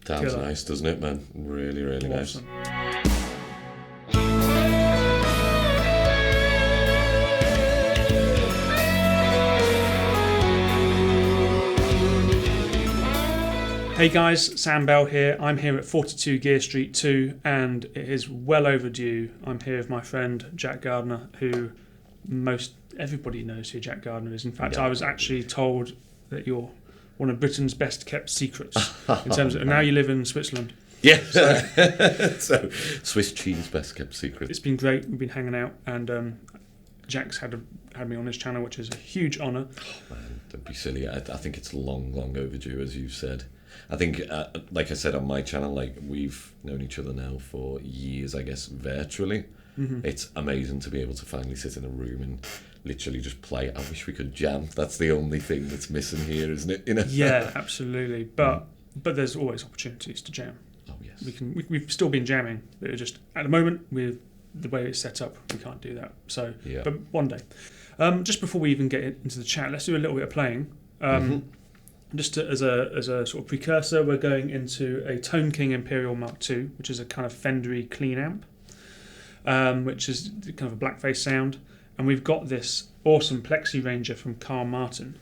Sounds nice, doesn't it, man? Really, really awesome. Nice. Hey guys, Sam Bell here. I'm here at 42 Gear Street 2 and it is well overdue. I'm here with my friend Jack Gardiner, who most everybody knows who Jack Gardiner is. In fact, I was actually told that you're one of Britain's best kept secrets in terms of, and now you live in Switzerland. Yeah, so Swiss cheese best kept secret. It's been great. We've been hanging out, and Jack's had me on his channel, which is a huge honour. Oh man, don't be silly. I think it's long overdue, as you've said. I think, like I said on my channel, like we've known each other now for years, I guess, virtually. Mm-hmm. It's amazing to be able to finally sit in a room and literally just play. I wish we could jam. That's the only thing that's missing here, isn't it? You know? Yeah, absolutely. But there's always opportunities to jam. Oh yes. We've still been jamming. But it just at the moment with the way it's set up, we can't do that. So, yeah. But one day. Just before we even get into the chat, let's do a little bit of playing. Just as a sort of precursor, we're going into a Tone King Imperial Mark II, which is a kind of Fendery clean amp, which is kind of a blackface sound. And we've got this awesome PlexiRanger from Karl Martin.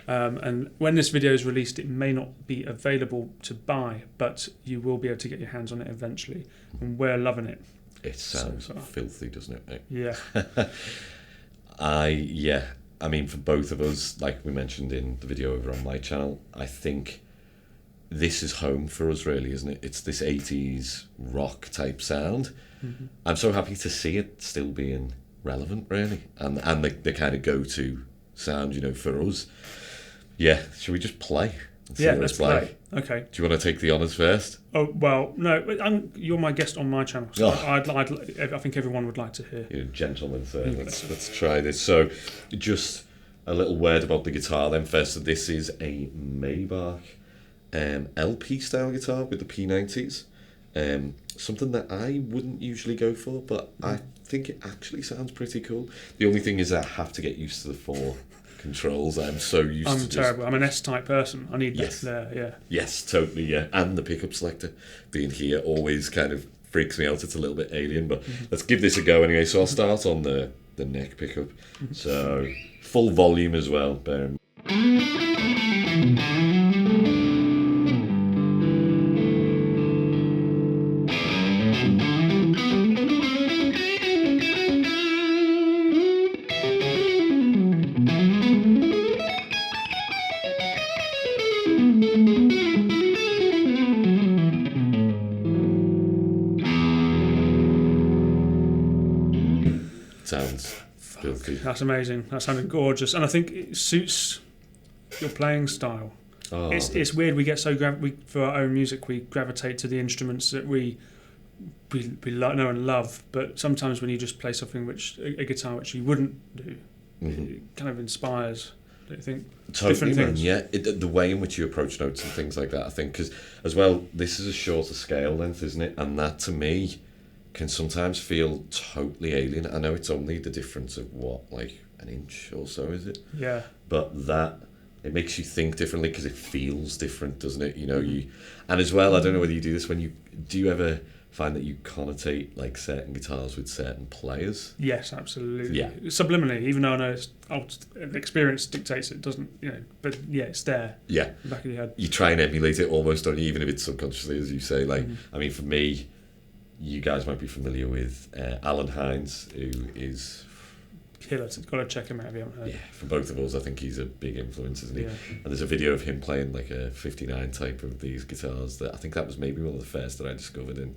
And when this video is released, it may not be available to buy, but you will be able to get your hands on it eventually. And we're loving it. It sounds filthy, doesn't it, mate? Yeah. I mean, for both of us, like we mentioned in the video over on my channel, I think this is home for us, really, isn't it? It's this 80s rock type sound. Mm-hmm. I'm so happy to see it still being relevant, really, and the kind of go-to sound, you know, for us. Yeah, should we just play? Let's play. Okay. Do you want to take the honours first? Oh well, no. You're my guest on my channel, so I think everyone would like to hear. You're a gentleman, sir. Let's try this. So, just a little word about the guitar then. First, so this is a Maybach LP style guitar with the P90s. Something that I wouldn't usually go for, but I think it actually sounds pretty cool. The only thing is I have to get used to the 4 controls. I'm so used to. I'm terrible. I'm an S-type person. I need that there. Yeah. Yes, totally. Yeah, and the pickup selector being here always kind of freaks me out. It's a little bit alien, but let's give this a go anyway. So I'll start on the neck pickup. So full volume as well. Bear in sounds filthy. That's amazing. That sounded gorgeous, and I think it suits your playing style. It's weird. We get so for our own music, we gravitate to the instruments that we know and love. But sometimes when you just play something a guitar which you wouldn't do, it kind of inspires. Don't you think? Totally, different man. things. Yeah, the way in which you approach notes and things like that. I think because as well, this is a shorter scale length, isn't it? And that to me can sometimes feel totally alien. I know it's only the difference of like an inch or so, is it? Yeah. But that it makes you think differently because it feels different, doesn't it? You know, and as well, I don't know whether you do this do you ever find that you connotate like certain guitars with certain players? Yes, absolutely. Yeah. Subliminally, even though I know the experience dictates it doesn't, but yeah, it's there. Yeah. In the back of your head. You try and emulate it almost, don't you? Even if it's subconsciously, as you say. Like, I mean, for me, you guys might be familiar with Alan Hines, who is killer. Got to check him out if you haven't heard. Yeah, for both of us, I think he's a big influence, isn't he? Yeah. And there's a video of him playing like a 59 type of these guitars that I think that was maybe one of the first that I discovered. And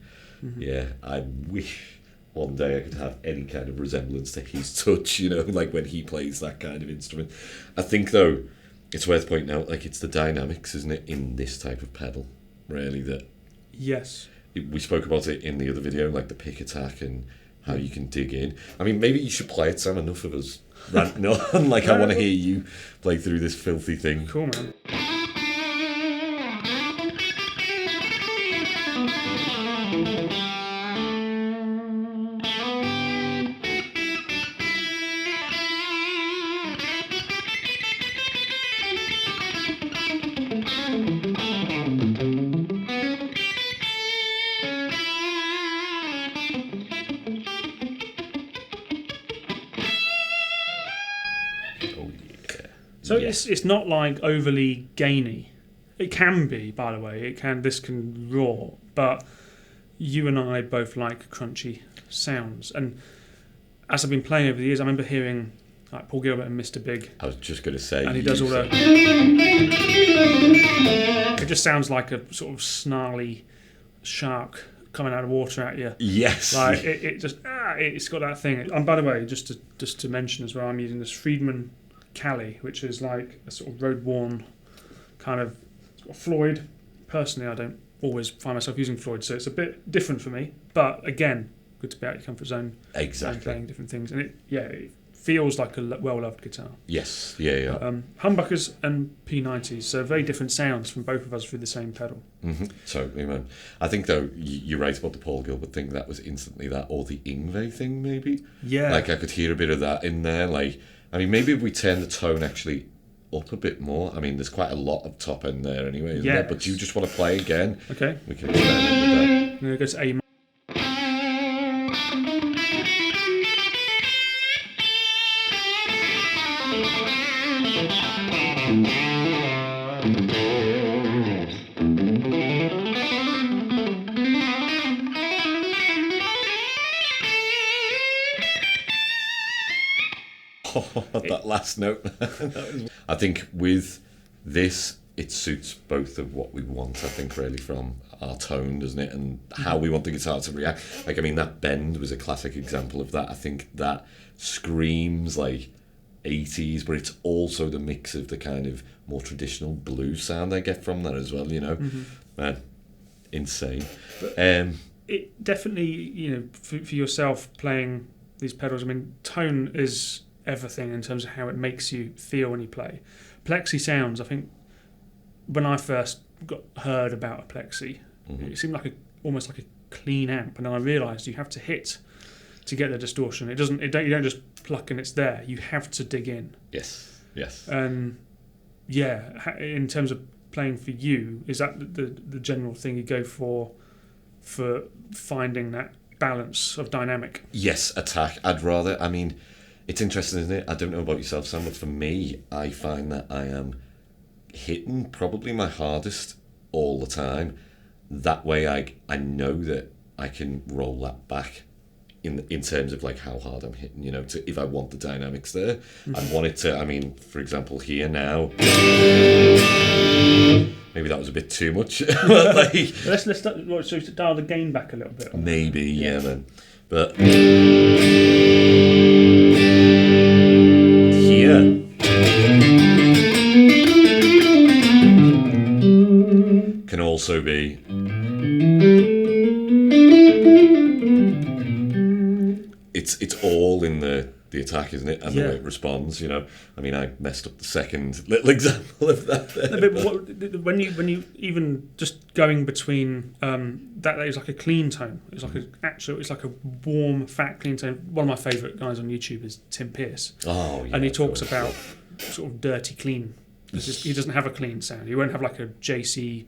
yeah, I wish one day I could have any kind of resemblance to his touch, like when he plays that kind of instrument. I think though, it's worth pointing out, like it's the dynamics, isn't it, in this type of pedal, really, that... Yes. We spoke about it in the other video, like the pick attack and how you can dig in. I mean, maybe you should play it, Sam. Enough of us ranting on. Like, I want to hear you play through this filthy thing. Cool, man. So it's not like overly gainy. It can be, by the way. This can roar, but you and I both like crunchy sounds. And as I've been playing over the years, I remember hearing like Paul Gilbert and Mr. Big. I was just going to say, and he does all the. It just sounds like a sort of snarly shark coming out of water at you. Yes. Like it's got that thing. And by the way, just to mention as well, I'm using this Friedman Cali, which is like a sort of road-worn kind of Floyd. Personally, I don't always find myself using Floyd, so it's a bit different for me. But again, good to be out of your comfort zone. Exactly. And playing different things, and it feels like a well-loved guitar. Yes. Yeah. Humbuckers and P90s, so very different sounds from both of us through the same pedal. Totally, man. I think though you're right about the Paul Gilbert thing. That was instantly that, or the Yngwie thing, maybe. Yeah. Like I could hear a bit of that in there. Like, I mean, maybe if we turn the tone actually up a bit more. I mean, there's quite a lot of top end there anyway, isn't there? But do you just want to play again? Okay. We can experiment with that. I'm going to go to A. That last note. I think with this, it suits both of what we want, I think, really, from our tone, doesn't it? And how we want the guitar to react. Like, I mean, that bend was a classic example of that. I think that screams like 80s, but it's also the mix of the kind of more traditional blues sound I get from that as well, you know? Man, insane. It definitely, for yourself playing these pedals, I mean, tone is everything in terms of how it makes you feel when you play. Plexi sounds, I think, when I first heard about a Plexi, it seemed like almost like a clean amp, and then I realised you have to hit to get the distortion. You don't just pluck and it's there. You have to dig in. Yes. And in terms of playing for you, is that the general thing you go for finding that balance of dynamic? Yes, attack. I'd rather. I mean, it's interesting, isn't it? I don't know about yourself, Sam, but for me, I find that I am hitting probably my hardest all the time. That way I know that I can roll that back in terms of like how hard I'm hitting, if I want the dynamics there. I want it to, I mean, for example, here now, maybe that was a bit too much. But like, let's dial the gain back a little bit. Maybe, yeah, man. But here can also be it's all in the attack, isn't it? And the way it responds, I mean, I messed up the second little example of that there. But when you even just going between that is like a clean tone. It's like it's like a warm, fat, clean tone. One of my favourite guys on YouTube is Tim Pierce. Oh, yeah. And he talks about sort of dirty clean. He doesn't have a clean sound. He won't have like a JC,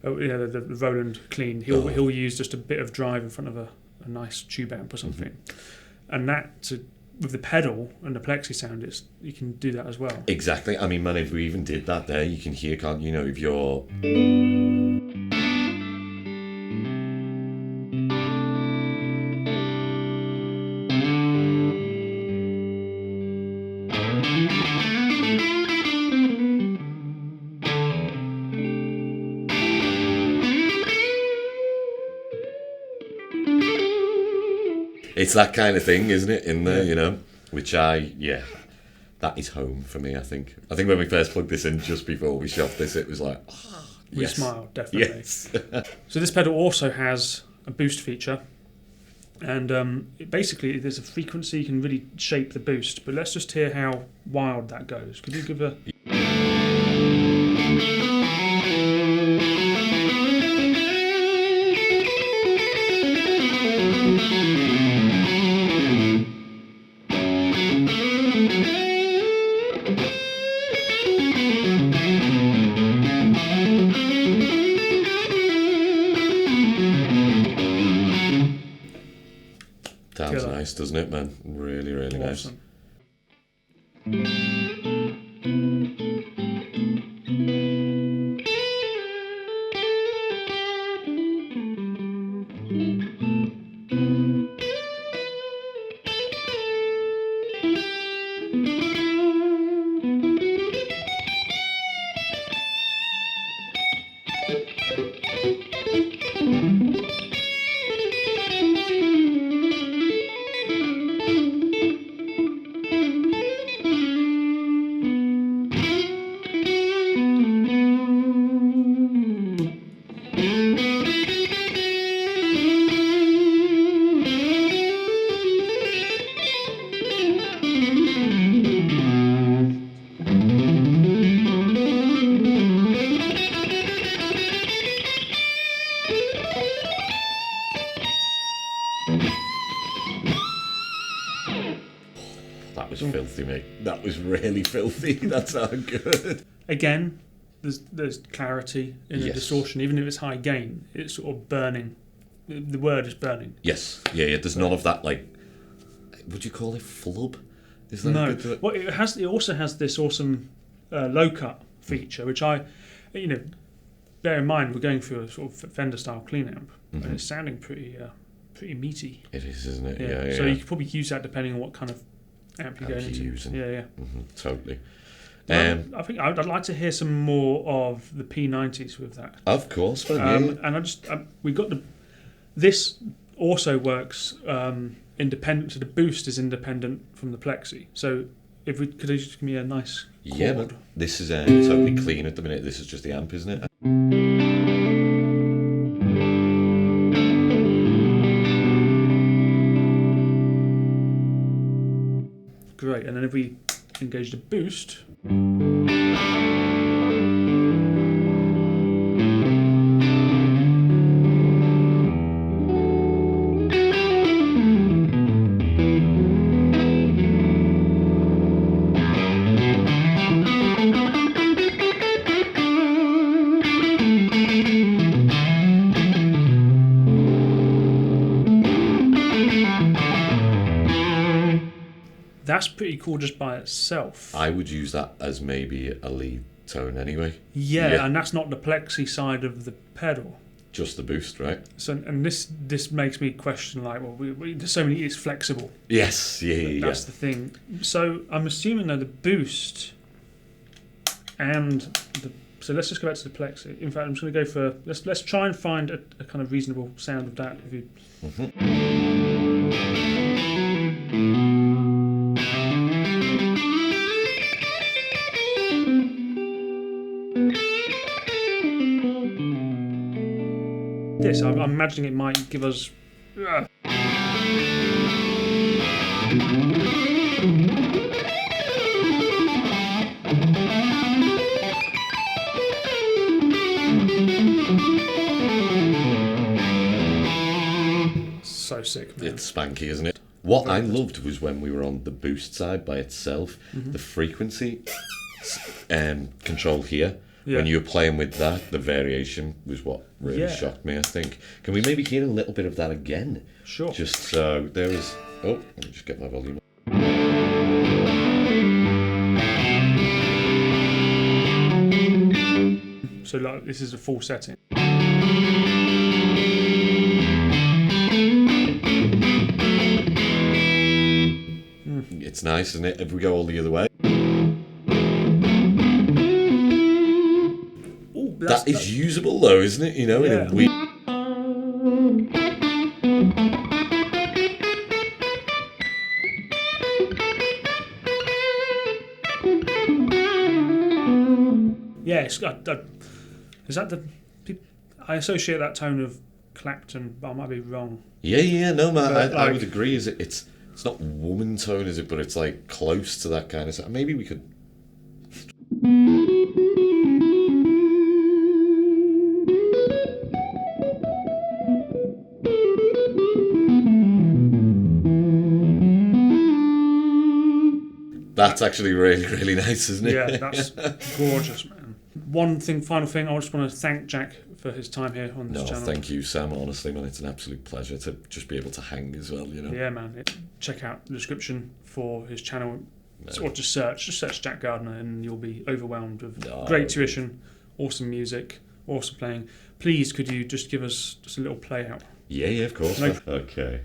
the Roland clean. He'll use just a bit of drive in front of a nice tube amp or something. And that with the pedal and the Plexi sound, you can do that as well. Exactly. I mean, man, if we even did that there, you can hear, can't you? If you're... It's that kind of thing, isn't it, in there, which that is home for me, I think. I think when we first plugged this in just before we shot this, it was like, we smiled, definitely. Yes. So this pedal also has a boost feature, and basically there's a frequency you can really shape the boost, but let's just hear how wild that goes. Could you give a... Sounds nice, doesn't it, man? Really, really awesome. Nice. That was filthy, mate. That was really filthy. That's not good. Again, there's clarity in the distortion. Even if it's high gain, it's sort of burning. The word is burning. Yes. Yeah. There's none of that, like, would you call it flub? Is that no. Good? Well, it also has this awesome low cut feature, which I, bear in mind we're going through a sort of Fender style clean amp, and it's sounding pretty meaty. It is, isn't it? Yeah. So you could probably use that depending on what kind of amp you're going into. Using. Yeah. Totally. I think I'd like to hear some more of the P90s with that. Of course, man. And we got this also works independent. So the boost is independent from the Plexi. So if we could just give me a nice chord. Yeah, man. This is totally clean at the minute. This is just the amp, isn't it? Great. And then if we engage the boost. That's pretty cool just by itself. I would use that as maybe a lead tone anyway. Yeah, and that's not the Plexi side of the pedal. Just the boost, right? So, and this makes me question, like, well, there's so many. It's flexible. Yes, That's the thing. So I'm assuming though the boost and the. So let's just go back to the Plexi. In fact, I'm just going to go for let's try and find a kind of reasonable sound of that. If you. This, I'm imagining it might give us. So sick, man. It's spanky, isn't it? What I loved was when we were on the boost side by itself, the frequency control here. Yeah. When you were playing with that, the variation was what really shocked me, I think. Can we maybe hear a little bit of that again? Sure. Just so there is... Oh, let me just get my volume up. So like, this is a full setting. It's nice, isn't it? If we go all the other way. That is usable though, isn't it? In a weird... Yeah, is that the... I associate that tone of Clapton, but I might be wrong. Yeah, no, man, I would agree. It's not woman tone, is it? But it's like close to that kind of stuff. Maybe we could... That's actually really, really nice, isn't it? Yeah, that's gorgeous, man. Final thing, I just want to thank Jack for his time here on this channel. Thank you, Sam. Honestly, man, it's an absolute pleasure to just be able to hang as well, Yeah, man. Check out the description for his channel, or just search Jack Gardiner, and you'll be overwhelmed with great tuition, awesome music, awesome playing. Please, could you just give us just a little play out? Yeah, of course. Okay.